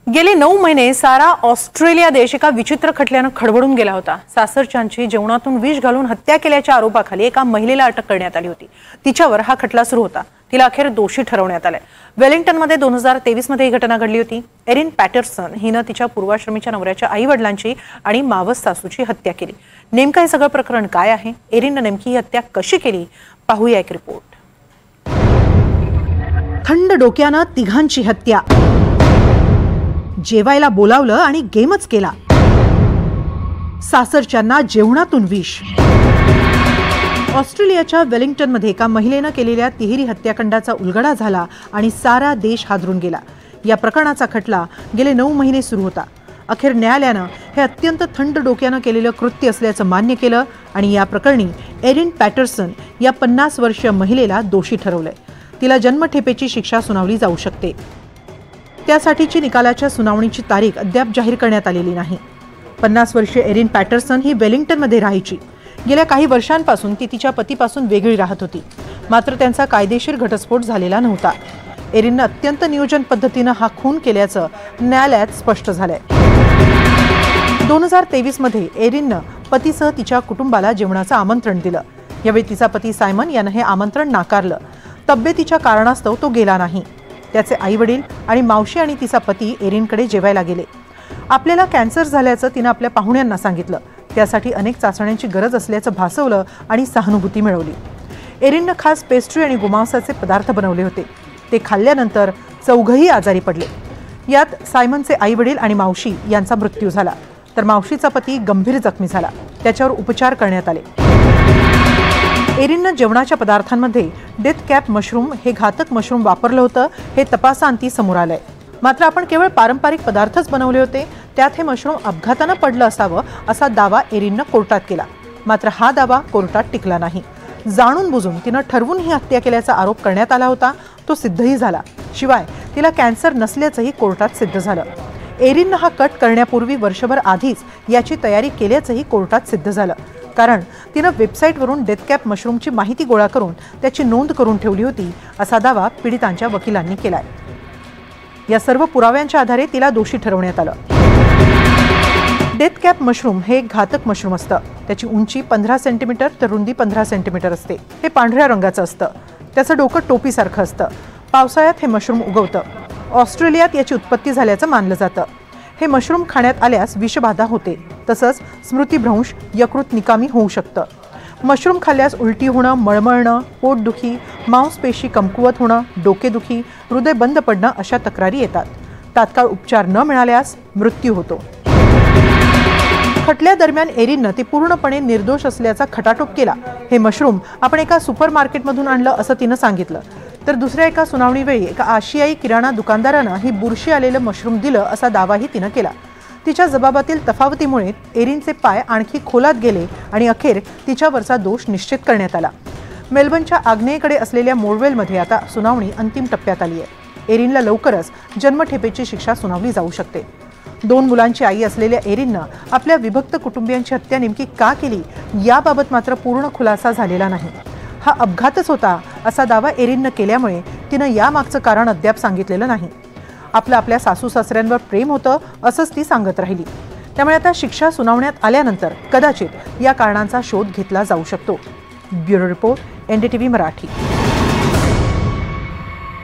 गेले 9 महिने सारा ऑस्ट्रेलिया देश एका विचित्र खटल्याने खडबडून गेला होता। सासरच्यांची जेवणातून विष घालून हत्या केल्याच्या आरोपाखाली एका महिलेला अटक करण्यात आली होती। तिच्यावर हा खटला सुरू होता। तिला अखेर दोषी ठरवण्यात आले। वेलिंग्टनमध्ये 2023 मध्ये ही घटना घडली होती। एरिन पॅटरसन हिने तिच्या पूर्वाश्रमीच्या नवऱ्याच्या आई-वडिलांची आणि मावस सासूची हत्या केली। नेमकं हे सगळं प्रकरण काय आहे? एरिनने नेमकी ही हत्या कशी केली? पाहूया एक रिपोर्ट। थंड डोक्याने तिघांची हत्या, जेवायला बोलावलं आणि गेमच केला, सासरच्यांना जेवणातून विष। ऑस्ट्रेलियाच्या वेलिंग्टनमध्ये एका महिलेने केलेल्या तिहेरी हत्याकांडाचा उलगडा झाला आणि सारा देश हादरून गेला। या प्रकरणाचा खटला गेले 9 महिने सुरू होता। अखेर न्यायालयाने हे अत्यंत थंड डोक्याने केलेलं कृत्य असल्याचं मान्य केलं आणि या प्रकरणी एरिन पॅटरसन या 50 वर्षीय महिलेला दोषी ठरवलंय। तिला जन्मठेपेची शिक्षा सुनावली जाऊ शकते। त्यासाठीची निकालाच्या सुनावणीची तारीख अद्याप जाहीर करण्यात आलेली नाही। 50 वर्षीय एरिन पॅटरसन ही वेलिंग्टनमध्ये राहायची। गेल्या काही वर्षांपासून ती तिच्या पतीपासून वेगळी राहत होती, मात्र त्यांचा कायदेशीर घटस्फोट झालेला नव्हता। एरिनने अत्यंत नियोजन पद्धतीने हा खून केल्याचं न्यायालयात स्पष्ट झालंय। 2023 मध्ये एरिनने पतीसह तिच्या कुटुंबाला जेवणाचं आमंत्रण दिलं। यावेळी तिचा पती सायमन याने हे आमंत्रण नाकारलं। तब्येतीच्या कारणास्तव तो गेला नाही। त्याचे आई-वडील आणि मावशी आणि तिचा पती एरिनकडे जेवायला गेले। आपल्याला कॅन्सर झाल्याचं तिने आपल्या पाहुण्यांना सांगितलं। त्यासाठी अनेक चाचण्यांची गरज असल्याचं भासवलं आणि सहानुभूती मिळवली। एरिनने खास पेस्ट्री आणि गोमांसाचे पदार्थ बनवले होते। ते खाल्ल्यानंतर चौघही आजारी पडले। यात सायमनचे आई-वडील आणि मावशी यांचा मृत्यू झाला, तर मावशीचा पती गंभीर जखमी झाला। त्याच्यावर उपचार करण्यात आले। एरिनने जेवणाच्या पदार्थांमध्ये डेथ कॅप मशरूम हे घातक मशरूम वापरलं होतं, हे तपासाअंती समोर आलंय। मात्र आपण केवळ पारंपरिक पदार्थच बनवले होते, त्यात हे मशरूम अपघाताने पडलं असावं असा दावा एरिनने कोर्टात केला। मात्र हा दावा कोर्टात टिकला नाही। जाणून बुजून तिने ठरवून ही हत्या केल्याचा आरोप करण्यात आला होता, तो सिद्धही झाला। शिवाय तिला कॅन्सर नसल्याचंही कोर्टात सिद्ध झालं। एरिनने हा कट करण्यापूर्वी वर्षभर आधीच याची तयारी केल्याचंही कोर्टात सिद्ध झालं, कारण तिने वेबसाईटवरून डेथ कॅप मशरूमची माहिती गोळा करून त्याची नोंद करून ठेवली होती, असा दावा पीडितांच्या वकिलांनी केलाय। या सर्व पुराव्यांच्या आधारे तिला दोषी ठरवण्यात आलं। डेथ कॅप मशरूम हे एक घातक मशरूम असतं। त्याची उंची 15 सेंटीमीटर तर रुंदी 15 सेंटीमीटर असते। हे पांढऱ्या रंगाचं असतं। त्याचं डोकं टोपीसारखं असतं। पावसाळ्यात हे मशरूम उगवतं। ऑस्ट्रेलियात याची उत्पत्ती झाल्याचं मानलं जातं। हे मशरूम खाण्यात आल्यास विषबाधा होते, तसंच स्मृतिभ्रंश, यकृत निकामी होऊ शकतं। मशरूम खाल्ल्यास उलटी होणं, मळमळणं, पोटदुखी, मांसपेशी कमकुवत होणं, डोकेदुखी, हृदय बंद पडणं अशा तक्रारी येतात। तात्काळ उपचार न मिळाल्यास मृत्यू होतो। खटल्यादरम्यान एरिनने ते पूर्णपणे निर्दोष असल्याचा खटाटोप केला। हे मशरूम आपण एका सुपरमार्केटमधून आणलं असं तिनं सांगितलं, तर दुसऱ्या एका सुनावणीवेळी एका आशियाई किराणा दुकानदारानं ही बुरशी आलेलं मशरूम दिलं असा दावाही तिनं केला। तिच्या जबाबातील तफावतीमुळे एरिनचे पाय आणखी खोलात गेले आणि अखेर तिच्यावरचा दोष निश्चित करण्यात आला। मेलबर्नच्या आग्नेयेकडे असलेल्या मोरवेलमध्ये आता सुनावणी अंतिम टप्प्यात आली आहे। एरिनला लवकरच जन्मठेपेची शिक्षा सुनावली जाऊ शकते। 2 मुलांची आई असलेल्या एरिनने आपल्या विभक्त कुटुंबियांची हत्या नेमकी का केली याबाबत मात्र पूर्ण खुलासा झालेला नाही। हा अपघातच होता असा दावा एरिनने केल्यामुळे तिनं यामागचं कारण अद्याप सांगितलेलं नाही। आपल्या सासू-सासऱ्यांवर प्रेम होतं असंच ती सांगत राहिली। त्यामुळे आता शिक्षा सुनावण्यात आल्यानंतर कदाचित या कारणांचा शोध घेतला जाऊ शकतो। Bureau report, NDTV Marathi.